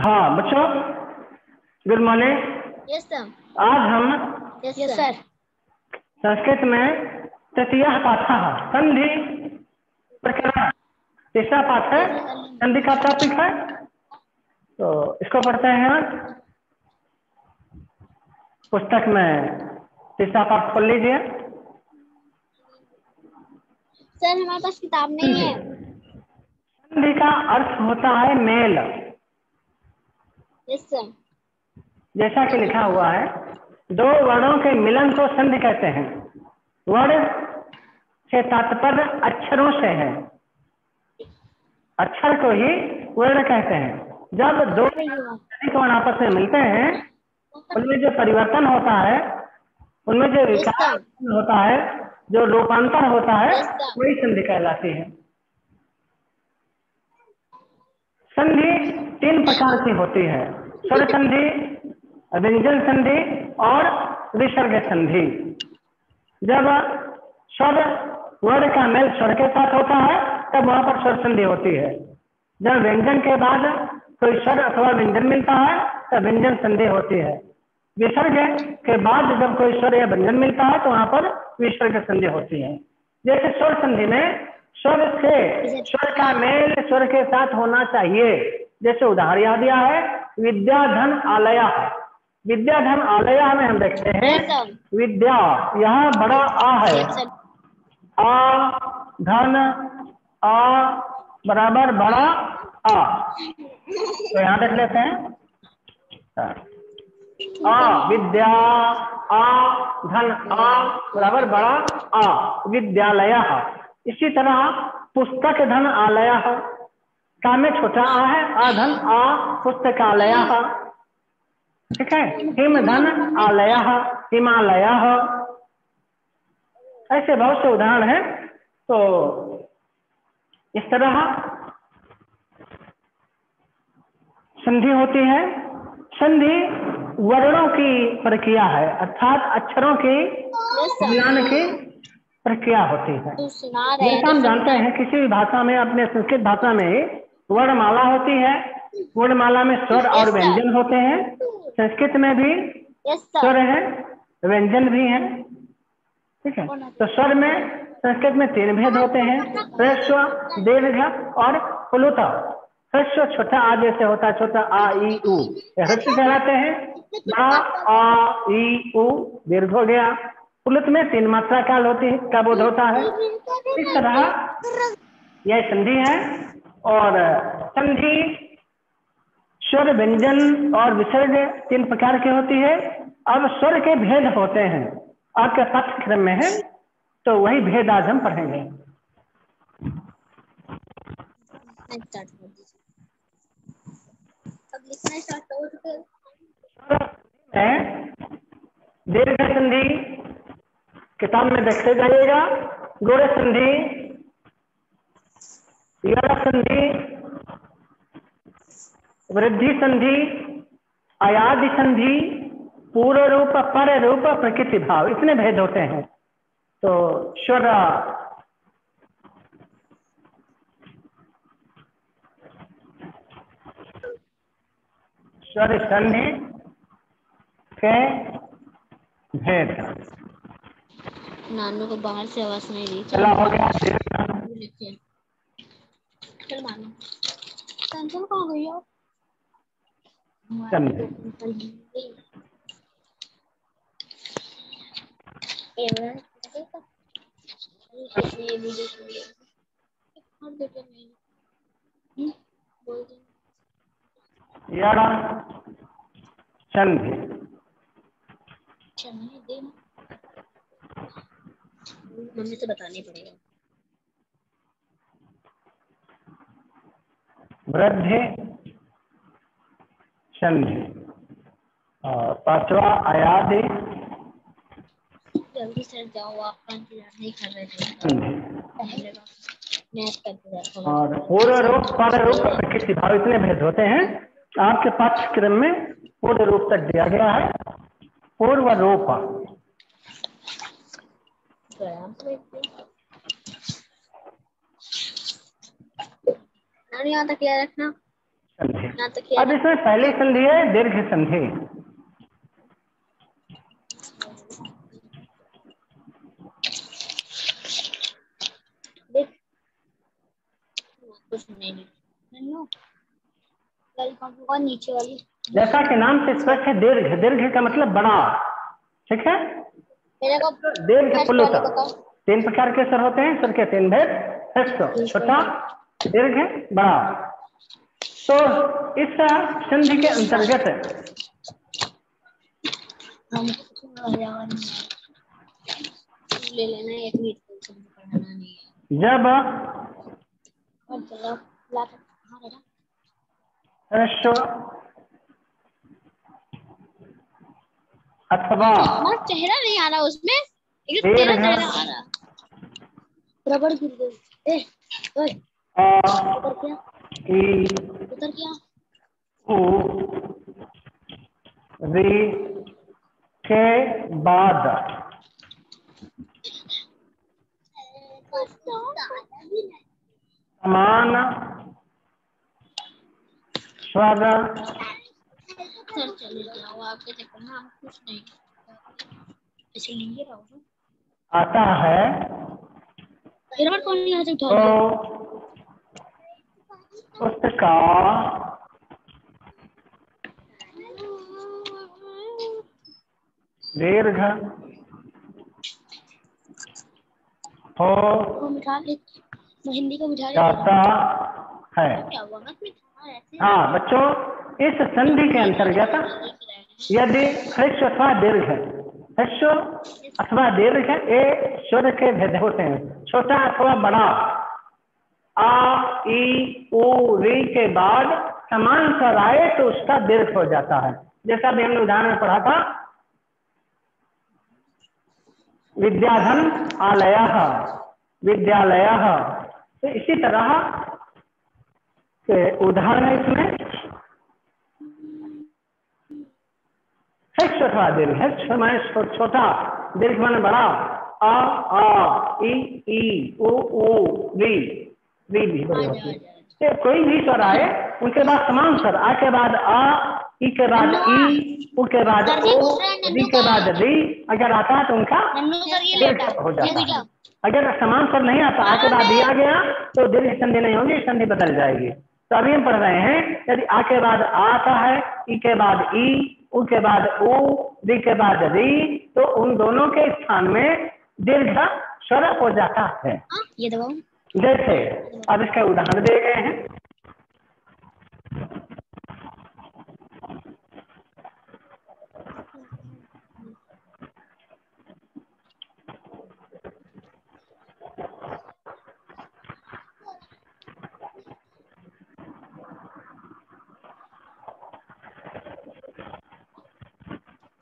हाँ बच्चों, good morning. Yes sir. आज हम यस सर। संस्कृत में तृतीय पाठ संधि प्रकरण तीसरा पाठ है, संधि का टॉपिक है, तो इसको पढ़ते हैं। आज पुस्तक में तीसरा पाठ खोल लीजिए। सर हमारे पास किताब नहीं है। संधि का अर्थ होता है मेल। Yes sir. जैसा कि लिखा हुआ है, दो वर्णों के मिलन को संधि कहते हैं। वर्ण से तात्पर्य अक्षरों से है, अक्षर को ही वर्ण कहते हैं। जब दो वर्ण आपस में मिलते हैं, उनमें जो परिवर्तन होता है, उनमें जो विकास होता है, जो रूपांतर होता है, वही संधि कहलाती है। संधि तीन प्रकार की होती है: स्वर संधि, व्यंजन संधि और विसर्ग संधि। जब स्वर वर्ण का मेल स्वर के साथ होता है, तब वहां पर स्वर संधि होती है। जब व्यंजन के बाद कोई स्वर अथवा व्यंजन मिलता है, तब व्यंजन संधि होती है। विसर्ग के बाद जब कोई स्वर या व्यंजन मिलता है, तो वहां पर विसर्ग संधि होती है। जैसे स्वर संधि में स्वर से स्वर का मेल स्वर के साथ होना चाहिए। जैसे उदाहरण यह दिया है, विद्याधन आलया। विद्याधन आलया में हम देखते हैं विद्या, यह बड़ा आ है, आ धन आ बराबर बड़ा आ, तो यहाँ देख लेते हैं आ विद्या, आ धन आ बराबर बड़ा आ, विद्यालय। इसी तरह पुस्तक धन आलय, का में छोटा आ है, आ धन आ पुस्तकालय। ठीक है, हिम धन आलय, हिमालय। ऐसे बहुत से उदाहरण हैं। तो इस तरह संधि होती है। संधि वर्णों की प्रक्रिया है, अर्थात अक्षरों की मिलान की प्रक्रिया होती है। जैसा हम जानते हैं, किसी भी भाषा में, अपने संस्कृत भाषा में वर्णमाला होती है। वर्णमाला में स्वर और व्यंजन होते हैं। संस्कृत में भी स्वर है, व्यंजन भी है। ठीक है, तो स्वर में संस्कृत में तीन भेद होते हैं: ह्रस्व, दीर्घ और प्लुत। ह्रस्व छोटा आ जैसे होता है, छोटा आ ई उ, ह्रस्व कहलाते हैं। बड़ा आ ई उ दीर्घ हो गया। प्लुत में तीन मात्रा काल होती है, का बोध होता है। इस तरह यह संधि है। और संधि स्वर, व्यंजन और विसर्ग तीन प्रकार की होती है। अब स्वर के भेद होते हैं, आपके पाठ्यक्रम में है, तो वही भेद आज हम पढ़ेंगे। अब लिखना स्टार्ट करो। दीर्घ संधि किताब में देखते जाइएगा। गुण संधि, यड़ संधि, वृद्धि संधि, अयादि संधि, पूर्व रूप, पर रूप, प्रकृति भाव, इतने भेद होते हैं। तो स्वर स्वर संधि के भेद। नानू को बाहर से आवाज नहीं रही। चला हो गया चल मानो टेंशन कहाँ गई हो? संधि। यड़ संधि, मम्मी से बताने पड़ेगा। वृद्धि संधि और पांचवा अयादि जल्दी से जाओ, आपका इंतजार नहीं कर रहे थे। और पूर्व रूप, पर रूप, प्रकृति भाव, इतने भेद होते हैं। आपके पाठ्यक्रम में पूर्व रूप तक दिया गया है। पूर्व रूप यहाँ तक याद रखना। संधि। ना तो किया अब इसमें पहली संधि है दीर्घ संधि। देख कुछ नहीं नन्नू होगा नीचे वाली। जैसा कि नाम से स्पष्ट है, दीर्घ, दीर्घ का मतलब बड़ा, ठीक है। मेरे को दीर्घ फर्स्ट वाली पुल्लता, बताओ। 3 प्रकार के स्वर होते हैं, स्वर के 3 भेद, ह्रस्व, छोटा, दीर्घ, बड़ा। तो इस संधि के अंतर्गत हम ले लेना, 1 मिनट पढ़ाना नहीं है। जब और चलो ला ह्रस्व अथवा हमारा चेहरा नहीं आ रहा उसमें, एक तेरा दीर्घ चेहरा आ रहा। रबड़ गिर गई। ए ओए उधर क्या, उधर क्या री के बाद समान स्वर सर चले जाओ, आपके चक्कर में हम कुछ नहीं ऐसे लेंगे रहो। आता है रबड़ कौन यहाँ से उठा तो लिया? उसका दीर्घ हो वो मिठा ले, हिंदी को मिठा ले जाता है। क्या हुआ मत मिठा ऐसे। हाँ बच्चों, इस संधि के अंतर्गत यदि ह्रस्व अथवा दीर्घ, ह्रस्व अथवा दीर्घ ये स्वर के भेद होते हैं, छोटा अथवा बड़ा। आ ई उ री के बाद समान स्वर आए तो उसका दीर्घ हो जाता है। जैसा भी हमने उदाहरण में पढ़ा था, विद्याधन आलयः, विद्यालयः। तो इसी तरह के उदाहरण है इसमें। ह्रस्व अथवा दीर्घ, ह्रस्व माने छोटा, दीर्घ माने बड़ा। आ ई उ री, री भी बड़ी होती है। तो कोई भी स्वर आए उनके बाद समान स्वर, आ के बाद आ, ई के बाद ई, उ के बाद ओ, री के बाद री अगर आता है तो उनका दीर्घ हो जाता है। अगर समान स्वर नहीं आता, आ के बाद ई आ गया तो दीर्घ संधि नहीं होगी, संधि बदल जाएगी। तो अभी हम पढ़ रहे हैं, यदि आ के बाद आ आता है, ई के बाद ई, उ के बाद उ, री के बाद री, तो उन दोनों के स्थान में दीर्घ स्वर हो जाता है। ये दबाओ। जैसे अब इसका उदाहरण दे गए हैं।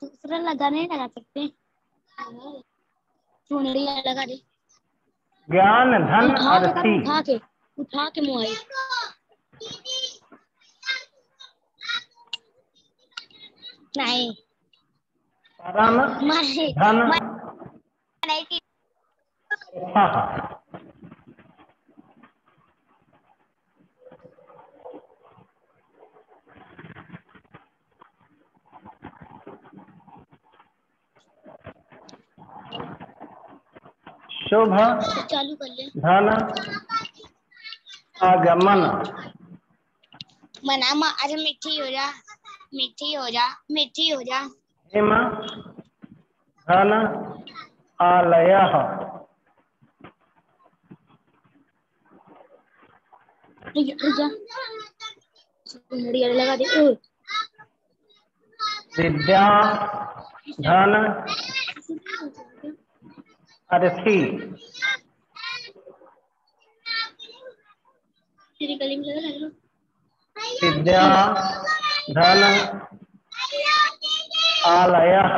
दूसरा लगा नहीं लगा सकते, चुनरी लगा दे। ज्ञान धन अर्थी, उठा के मोबाइल नहीं परम धन नहीं शुभ चालू कर ले। धन आगमन, मना अरे मीठी हो जा, मीठी हो जा, मीठी हो जा। हिम धन आलयः, लगा दे। विद्या धन अर्थी, तेरी गली में लगा। विद्या धन आलयः,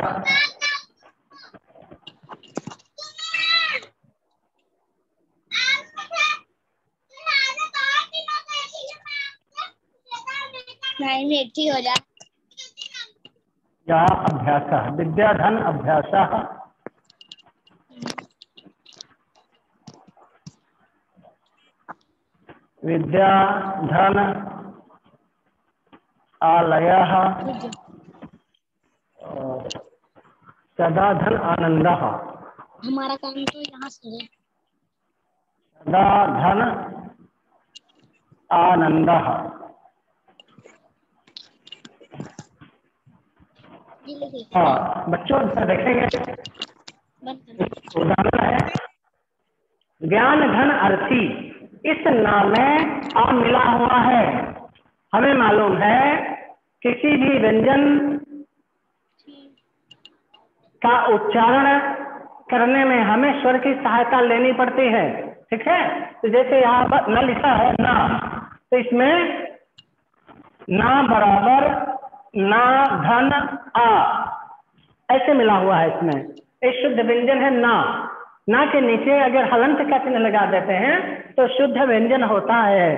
नहीं मीठी हो जा। यह अभ्यासः, विद्या धन अभ्यासः, विद्या धन आलयः, सदा धन आनंदः। हमारा काम तो यहाँ से है। सदा धन आनंदः। हाँ बच्चों देखेंगे, उदाहरण है ज्ञान धन अर्थी। इस नाम में आ मिला हुआ है। हमें मालूम है किसी भी व्यंजन का उच्चारण करने में हमें स्वर की सहायता लेनी पड़ती है। ठीक है, तो जैसे यहाँ पर न लिखा है ना, तो इसमें ना बराबर ना धन आ ऐसे मिला हुआ है। इसमें एक शुद्ध व्यंजन है ना। ना के नीचे अगर हलंत का चिन्ह लगा देते हैं तो शुद्ध व्यंजन होता है,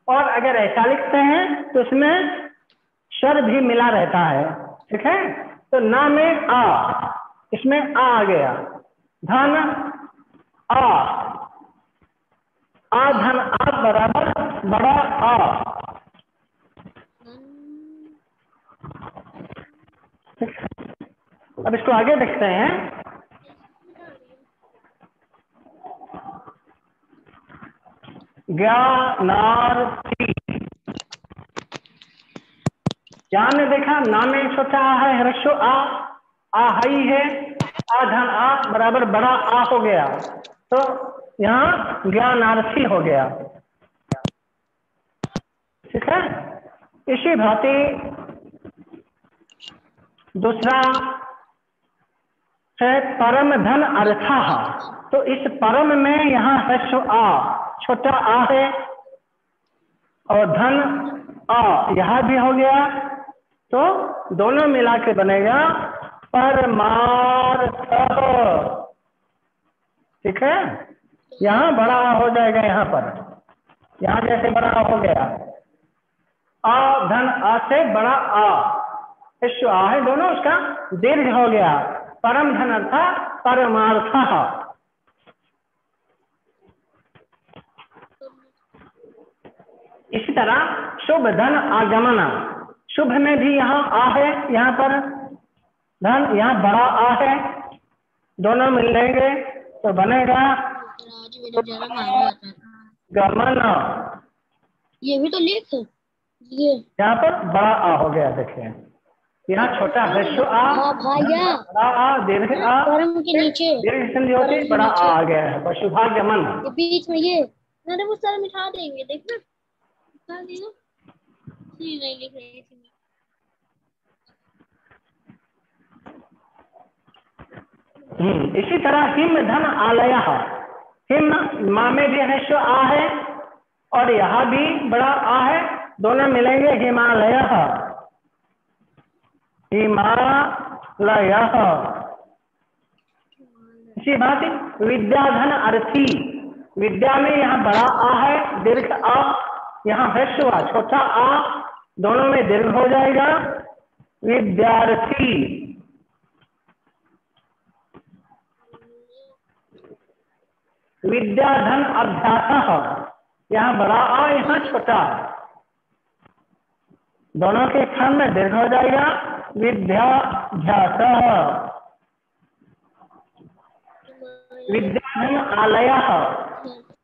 और अगर ऐसा लिखते हैं तो उसमें स्वर भी मिला रहता है। ठीक है, तो ना में आ, इसमें आ गया। धन आ धन आ बराबर बड़ा आ। अब इसको आगे देखते हैं। ज्ञानार्थी, ज्ञान ने देखा ना में छोटा आ है, ह्रस्व आ हई है, आ धन आ बराबर बड़ा आ हो गया, तो यहाँ ज्ञानार्थी हो गया। ठीक है, इसी भांति दूसरा है परम धन अर्था। तो इस परम में यहाँ ह्रस्व आ छोटा आ है, और धन आ यह भी हो गया, तो दोनों मिला के बनेगा परमार्थ। ठीक है, यहाँ बड़ा आ हो जाएगा, यहाँ पर यहाँ जैसे बड़ा आ हो गया, आ धन आ से बड़ा आ, ह्रस्व आ है दोनों, उसका दीर्घ हो गया परम धन अर्था परमार्थ। इसी तरह शुभ धन आगमन, शुभ में भी यहाँ आ है, यहाँ पर धन, यहाँ बड़ा आ है, दोनों मिलेंगे तो बनेगा गमन। ये भी तो लिख, ये यहाँ पर बड़ा आ हो गया। देखिए यहाँ छोटा ह्रस्व आ, बड़ा आ, दीर्घ आ, परम के नीचे दीर्घ संधि होती बड़ा आ गया है, पशुभाग्यमन। ये बीच में ये अरे वो सर मिटा देंगे, देखना मिटा देगा, नहीं लिख रहे हैं। इसी तरह हिम धन आलय, हिम माँ में भी ह्रस्व आ है और यहाँ भी बड़ा आ है, दोनों मिलेंगे हिमालय। हिमालय। इसी बात विद्याधन अर्थी, विद्या में यहाँ बड़ा आ है, दीर्घ आ, यहाँ ह्रस्व आ छोटा आ, दोनों में दीर्घ हो जाएगा विद्यार्थी। विद्याधन अभ्यास, यहाँ बड़ा आ यहाँ छोटा, दोनों के स्थान में दीर्घ हो जाएगा विद्याभ्यास। विद्याधन आलय,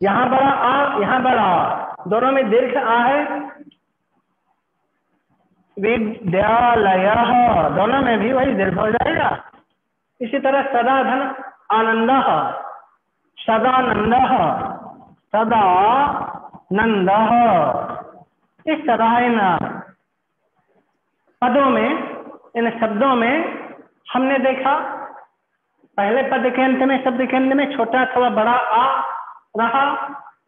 यहाँ बड़ा आ यहाँ बड़ा आ, दोनों में दीर्घ आ है विद्यालय, दोनों में भी वही दीर्घ हो जाएगा। इसी तरह सदा धन आनंद, सदानंद, सदा नंद, इस तरह इन पदों में, इन शब्दों में हमने देखा पहले पद के अंत में, शब्द के अंत में छोटा अथवा बड़ा आ रहा,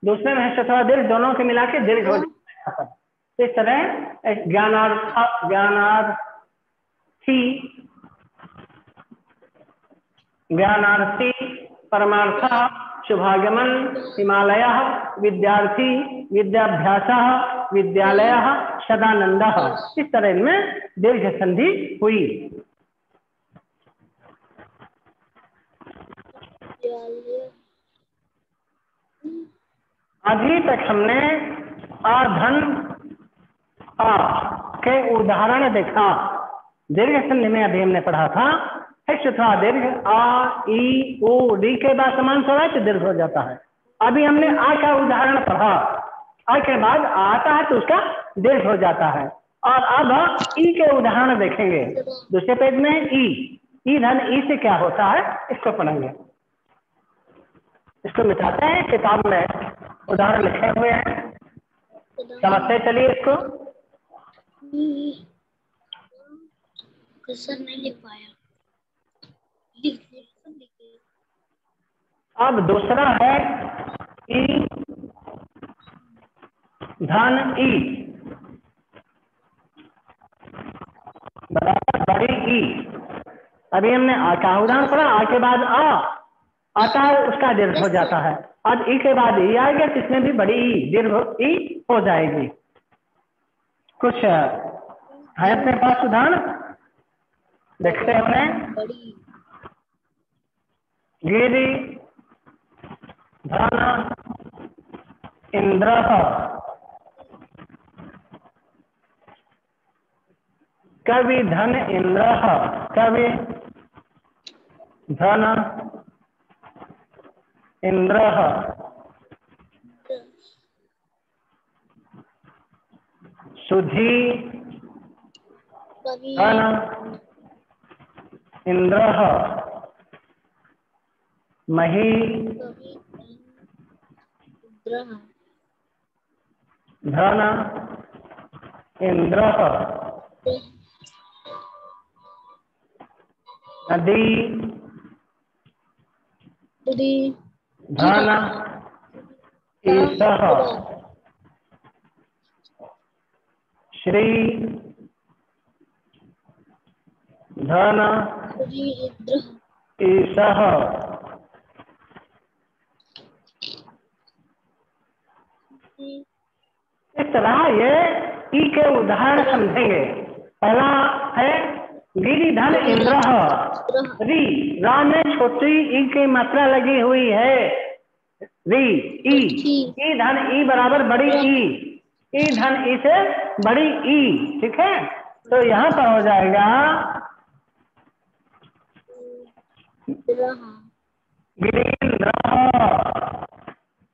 दूसरे में अथवा दीर्घ, दोनों के मिला के दीर्घ हो जाता। इस तरह ज्ञानार्थी, परमार्थ, शुभागमन, हिमालय, विद्यार्थी, विद्याभ्यास, विद्यालय, सदानंद, इस तरह इनमें दीर्घ संधि हुई। अभी तक हमने आ धन आ के उदाहरण देखा। दीर्घ संधि में अभी हमने पढ़ा था था दीर्घ आ ई उ री के बाद समान स्वर है तो दीर्घ हो जाता है। अभी हमने आ का उदाहरण पढ़ा, आ के बाद आता है तो उसका दीर्घ हो जाता है। और अब ई के उदाहरण देखेंगे दूसरे पेज में। ई धन ई से क्या होता है इसको पढ़ेंगे। इसको मिटाते हैं, किताब में उदाहरण लिखे हुए हैं, समझते चलिए इसको। सर नहीं लिख पाया। अब दूसरा है ई धन ई बराबर बड़ी ई। अभी हमने आ का उदाहरण पढ़ा, आ के बाद आ आता है उसका दीर्घ हो जाता है। अब ई के बाद ई आएगा तो इसमें भी बड़ी ई दीर्घ ई हो जाएगी। कुछ है अपने पास उदाहरण देखते हैं। गिरि धन इंद्र, कवि धन इंद्र, कवि धन इंद्र, सुधी धन इंद्र, मही धन इंद्र, नदी धन ईशः, श्री धन ईशः। इस तरह ये ई के उदाहरण समझेंगे। पहला है गिरि धन इंद्र, री रा में छोटी ई की मात्रा लगी हुई है, री ई धन ई बराबर बड़ी ई धन ई से बड़ी ई, ठीक है। तो यहाँ पर हो जाएगा गिरीन्द्र।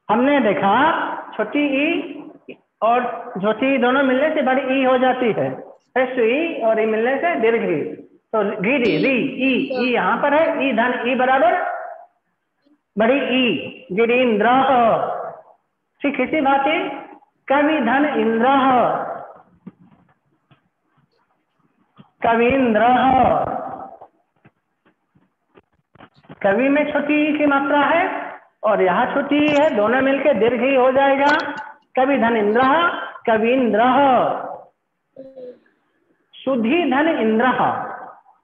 हमने देखा छोटी ई और छोटी ई दोनों मिलने से बड़ी ई हो जाती है, ई और ई मिलने से दीर्घ ई। तो गिरी री ई यहाँ पर है, ई धन ई बराबर बड़ी ई, गिरीन्द्र। ठीक इसी भांति कवि धन इंद्र, कवीन्द्र। कवि में छोटी ई की मात्रा है और यहाँ छोटी ई है, दोनों मिलकर दीर्घ ही हो जाएगा, कवि धन इंद्र, कवीन्द्र। सुधी धन इंद्र,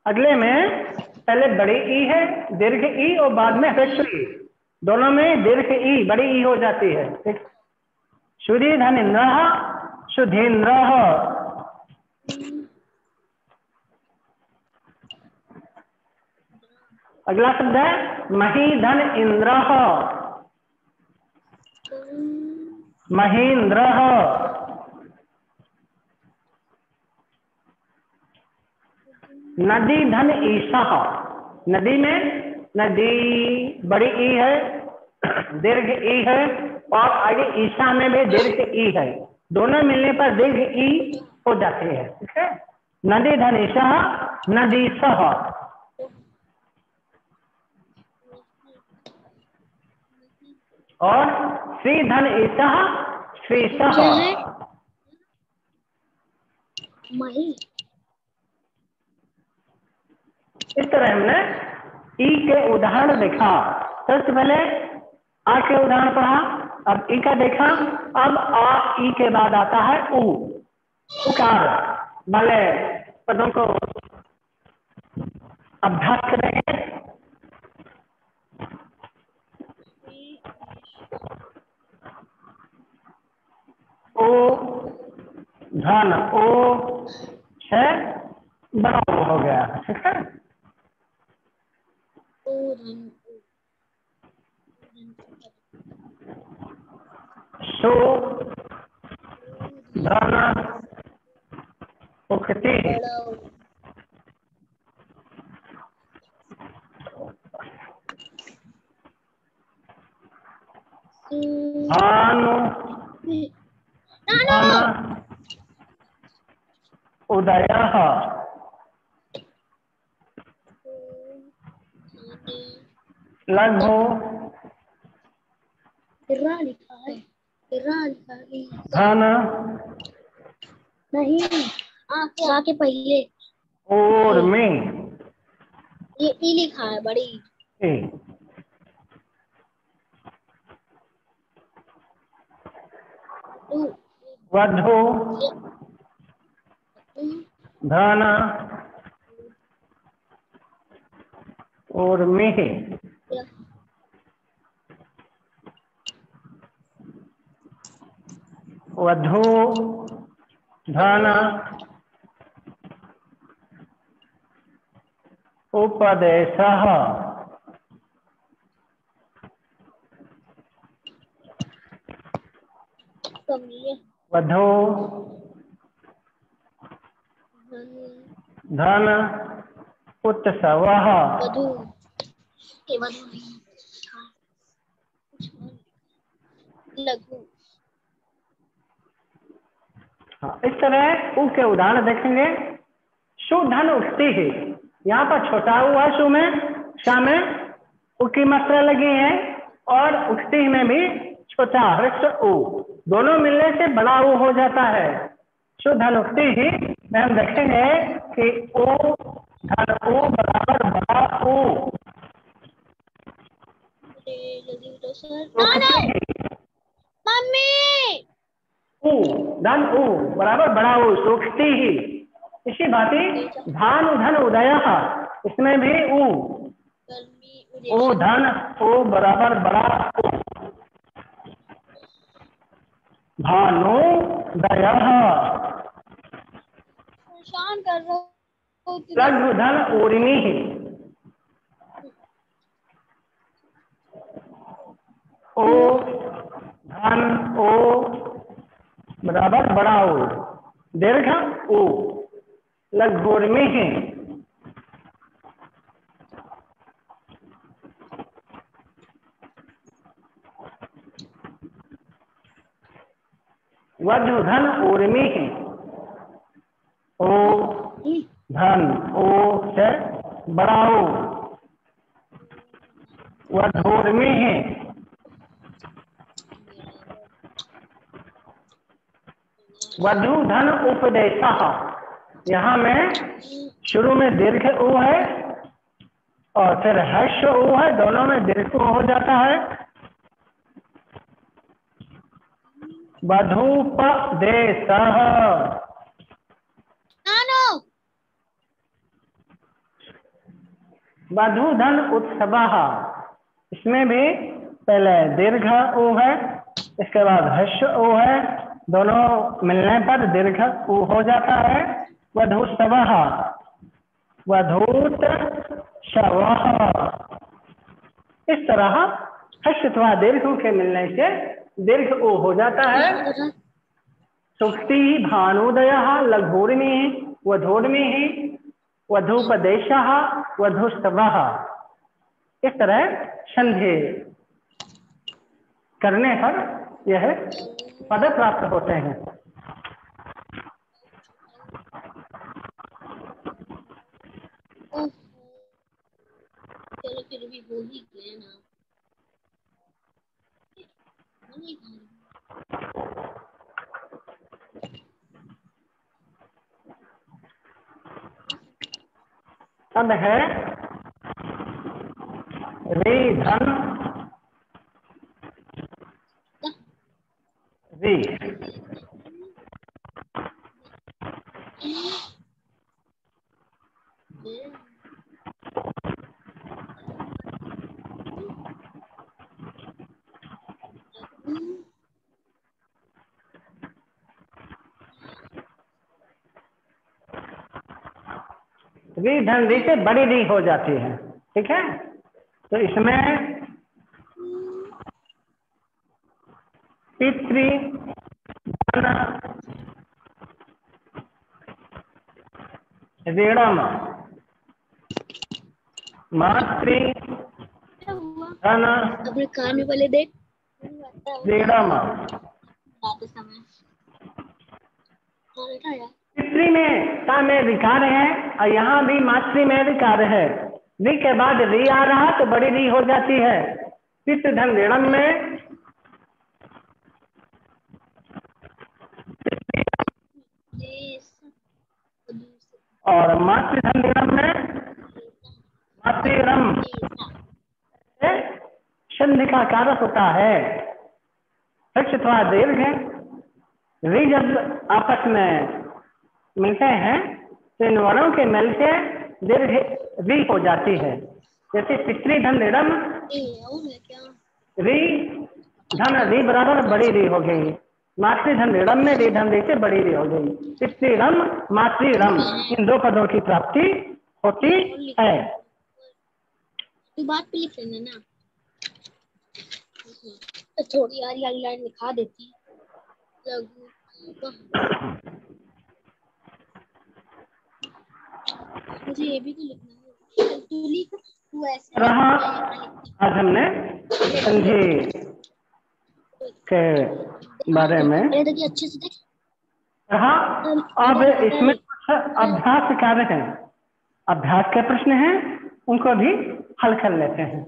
अगले में पहले बड़ी ई है दीर्घ ई और बाद में ह्रस्व ई, दोनों में दीर्घ ई बड़ी ई हो जाती है। ठीक, सुधी धन इंद्र, सुधीन्द्र। अगला शब्द है मही धन इंद्र, महीन्द्र। नदी धन ईशा, नदी में नदी बड़ी ई है, दीर्घ ई है और आगे ईशा में भी दीर्घ ई है, दोनों मिलने पर दीर्घ ई हो जाती है। ठीक है, नदी धन ईशा, नदी सह। और श्री धन ईशा, श्री सह। इस तरह हमने ई के उदाहरण देखा। सबसे पहले आ के उदाहरण पढ़ा, अब ई का देखा। अब आ ई के बाद आता है उ, उकार वाले पदों को अभ्यास करेंगे। ओ धन ओ है बड़ा हो गया, ठीक है। सो धन उक्ति भानु उदयः लघु लिखा है धन नहीं आके पहले और में ये ई लिखा है बड़ी वधु धन और में वधु धन उपदेशः वधु धन उत्सवः लघु। इस तरह उ के उदाहरण देखेंगे। सुधन उक्ति है, यहाँ पर छोटा हुआ सु में शा में उ की मात्रा लगी है और उक्ति में भी छोटा ह्रस्व उ, दोनों मिलने से बड़ा उ हो जाता है। सुधन उक्ति ही में हम देखेंगे कि ओ धन ओ बराबर बड़ा ओ। मम्मी उ धन उ बराबर बड़ा उ उक्ति ही। इसी भांति धान धन उदय, इसमें भी उ धन ओ बराबर बड़ा उ। भानु दय कर रहा लघु धन ऊर्मी ओ धन ओ बराबर बड़ा ओ दीर्घ ओ लघुर्मी वधु धन ऊर्मी ओ धन ओ से बड़ा ओ वधूर्मी वधु धन उपदेश। यहाँ में शुरू में दीर्घ उ है और फिर ह्रस्व उ है, दोनों में दीर्घ उ हो जाता है। वधूपदेश वधु धन उत्सव, इसमें भी पहले दीर्घ उ है, इसके बाद ह्रस्व उ है, दोनों मिलने पर दीर्घ उ हो जाता है। वधूत्सव वधूत शव, इस तरह ह्रस्व दीर्घ के मिलने से दीर्घ उ हो जाता है। सुक्ति भानुदय लघुर्मी वधूर्मी वधूपदेश वधूस्तव, इस तरह संधि करने पर यह पद प्राप्त होते हैं। चलो फिर भी बोल ही गए ना। अब है री धन री, री धन री से बड़ी री हो जाती है, ठीक है। तो इसमें पितृ धन ऋणम मातृ धन अपने कान में पहले देख ऋणम समय पितृ में ता में विकार है और यहाँ भी मातृ में विकार है। री के बाद री आ रहा तो बड़ी री हो जाती है। पितृ धन ऋणम में और मातृधन ऋणम में मातृरम संधि का कारक होता है। थोड़ा दीर्घ है। री जब आपस में मिलते हैं तो इन वर्णों के मिल के दीर्घ री हो जाती है। जैसे पितृधन ऋणम री धन री बराबर बड़ी री हो गई। मातृधन ऋणम में री धन री से बड़ी री हो गई। पितृरम मातृरम इन दो पदों की प्राप्ति होती है। तो बात पे लिख लेना ना, थोड़ी यार लाइन लिखा देती। मुझे ये भी तो लिखना है। तू लिख, तू ऐसे रहा आज हमने संधि के बारे में अच्छे से देख रहा। अब इसमें अभ्यास कार्य है, अभ्यास के प्रश्न हैं, उनको भी हल कर लेते हैं।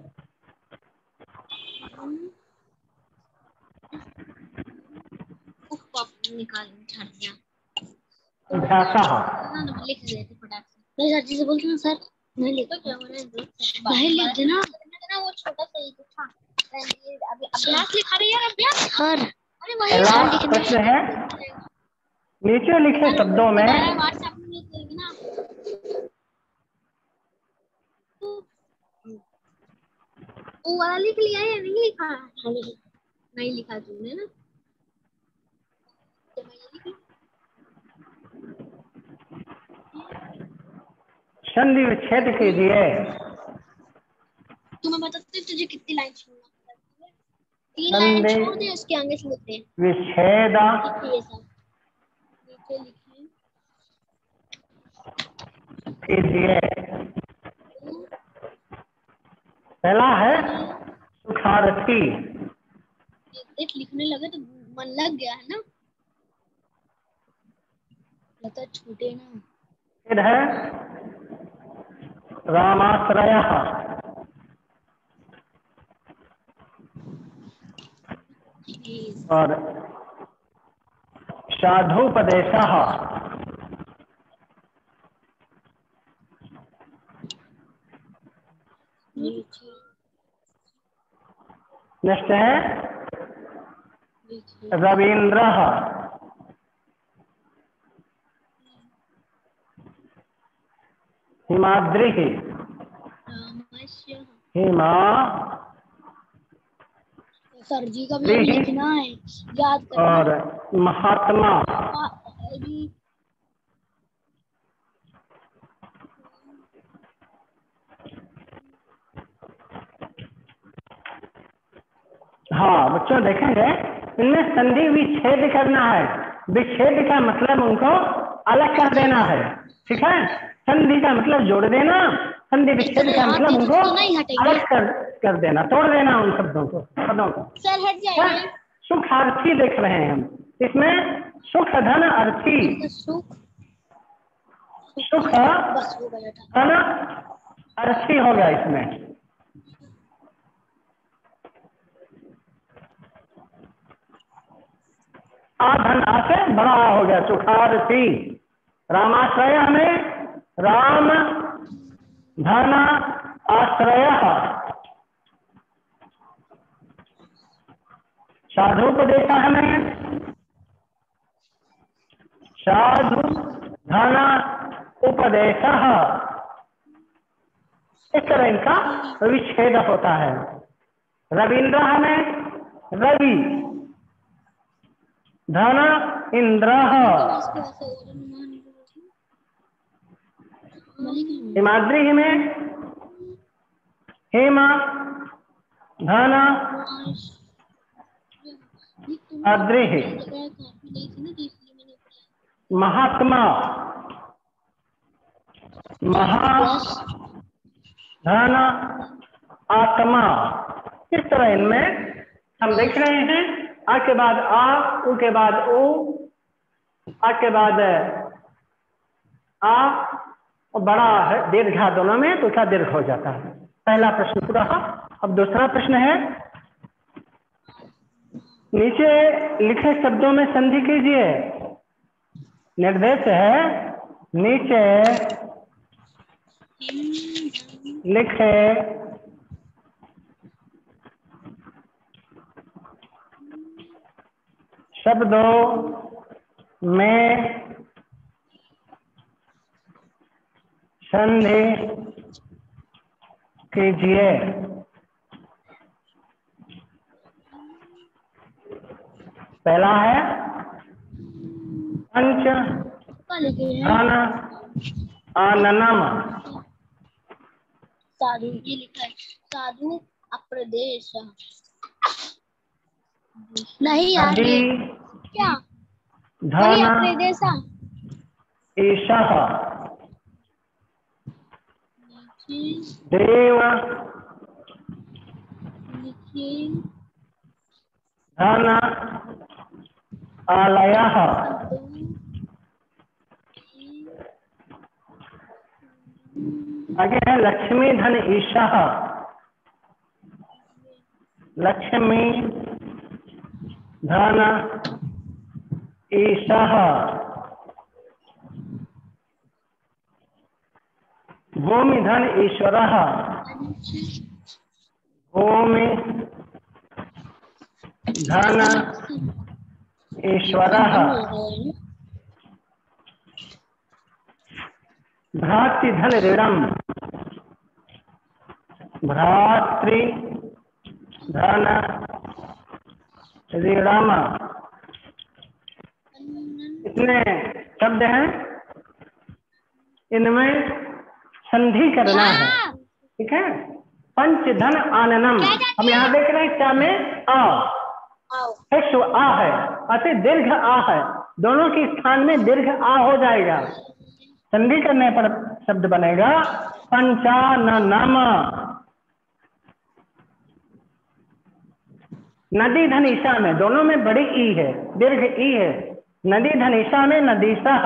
अभ्यास लिख देते फटाक से। सर जी से बोलते ना सर नहीं लिख नहीं लिख देना वो छोटा सा ही था। अभी अभ्यास लिखा रही है अभ्यास सर। अरे वही प्रश्न है नीचे लिखे शब्दों में व्हाट्सएप में लिख देंगे ना। वो वाला लिख लिया है या नहीं लिखा? नहीं लिखा तुमने ना। संधि विच्छेद कीजिए। तुम्हें बताते तुझे कितनी लाइन छोड़ना, 3 लाइन छोड़ दे, उसके आगे से लिखते हैं विच्छेद कीजिए। पहला है सुखारथी। देख लिखने लगे तो मन लग गया है ना, लगता छूटे ना। फिर है रामाश्रयः। और साधुपदेशः। नेक्स्ट है रवीन्द्रः। हिमाद्रिः। हिमा सर जी का भी लिखना है, याद करना। और महात्मा। हाँ बच्चों देखेंगे इनमें संधि विच्छेद करना है। विच्छेद का मतलब उनको अलग कर देना है, ठीक है। संधि का मतलब जोड़ देना, संधि विच्छेद का मतलब उनको अलग कर देना, तोड़ देना उन शब्दों को, पदों को। सर हट जाइए। सुखार्थी देख रहे हैं हम, इसमें सुख धन अर्थी। सुख धन अर्थी हो गया इसमें। धन से बड़ा हो गया सुखार्थी। रामाश्रय में राम धन आश्रय। साधुपदेश में साधु धन उपदेश। इस तरह इनका विच्छेद होता है। रवीन्द्र में रवि धन इंद्र। हिमाद्री में हेमा धन आद्री। महात्मा महा धन आत्मा। इस तरह इनमें हम देख रहे हैं। आ के बाद आ, उ के बाद उ, आ के बाद आ, और बड़ा है दीर्घ दोनों में, तो क्या दीर्घ हो जाता है। पहला प्रश्न पूरा। अब दूसरा प्रश्न है, नीचे लिखे शब्दों में संधि कीजिए। निर्देश है, नीचे लिखे शब्दों में संधि कीजिए। पहला है पंच धन आननम। साधु, ये लिखा है साधु अप्रदेश। नहीं यार, क्या वही अप्रदेश ईशः देव धन आलयः। आगे है लक्ष्मी धन ईशः। लक्ष्मी धन ईशः। भूमि धन ईश्वरः। भूमि धन ईश्वरः। भ्रातृ धन ऋणम। भ्रातृ धन ऋणम। इतने शब्द हैं, इनमें संधि करना है। ठीक है। पंच धन आननम, हम यहाँ देख रहे हैं क्या में आ है, अति दीर्घ आ है, दोनों के स्थान में दीर्घ आ हो जाएगा। संधि करने पर शब्द बनेगा पंचाननम। नदी धन ईशा में, दोनों में बड़ी ई है, दीर्घ ई है। नदी धन ईशा में नदीशः।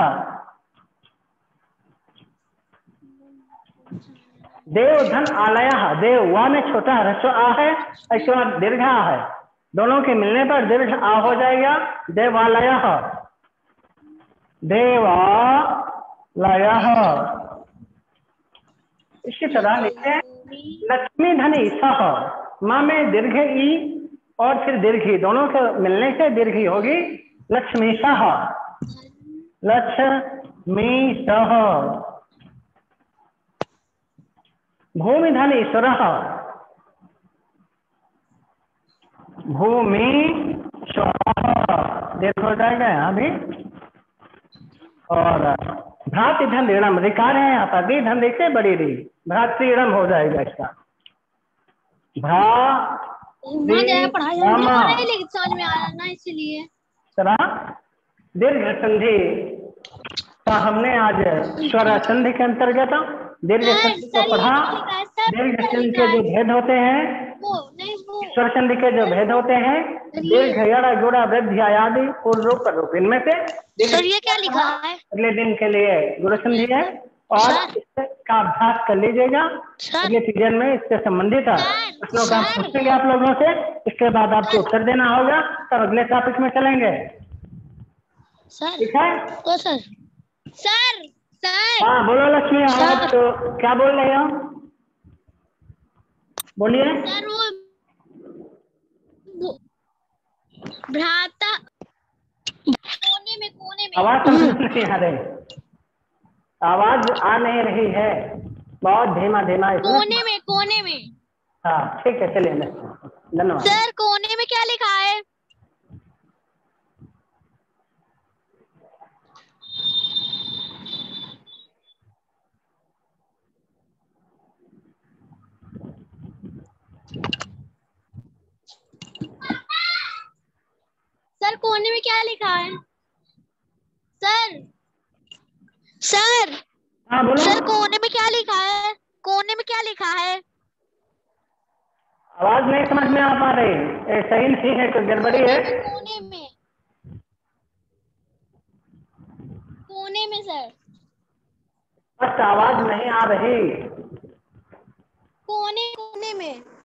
देव धन आलयः। देव वा में छोटा ह्रस्व आ है, ऐसे दीर्घ आ है, दोनों के मिलने पर दीर्घ आ हो जाएगा। देवालयः। देवालयः। इसी तरह लिखे लक्ष्मी धन ईशः। माँ में दीर्घ ई और फिर दीर्घी, दोनों के मिलने से दीर्घी होगी लक्ष्मीशः। लक्ष्मीशः। भूमि धन ईश्वरः। भूमि दीर्घ हो जाएगा यहाँ भी। और भ्रातृ धन ऋणम, रिकार है यहाँ पर, दी धन देखते बड़ी री, भ्रातृ ऋणम हो जाएगा इसका। समझ में आया ना, इसलिए दीर्घ संधि का हमने आज स्वर संधि के अंतर्गत दीर्घ संधि को पढ़ा। दीर्घ संधि के जो भेद होते हैं, स्वर संधि के जो भेद होते हैं, दीर्घ यड़ गुड़ा वृद्धि आदि पूर्व रूप पर रूप, इनमें से ये क्या लिखा है? अगले दिन के लिए गुरु संधि है और इसका अभ्यास कर लीजिएगा। अगले सीजन में इससे संबंधित प्रश्नों का पूछेंगे आप लोगों से, इसके बाद आपको उत्तर देना होगा, तब अगले टॉपिक में चलेंगे। ठीक है सर। सर हाँ बोलो लक्ष्मी, आप तो क्या बोल रहे हो, बोलिए। सर वो भ्राता कोने में आवाज नहीं आ रही, आवाज आ नहीं रही है, बहुत धीमा धीमा। कोने में। हाँ ठीक है, चलिए धन्यवाद। सर कोने में क्या लिखा है? सर कोने में क्या लिखा है? सर हाँ बोलो। सर कोने में क्या लिखा है? कोने में क्या लिखा है? आवाज नहीं समझ में आ पा रही, सही नहीं है, कोई गड़बड़ी है। कोने में, कोने में सर। बस आवाज नहीं आ रही। कोने, कोने में।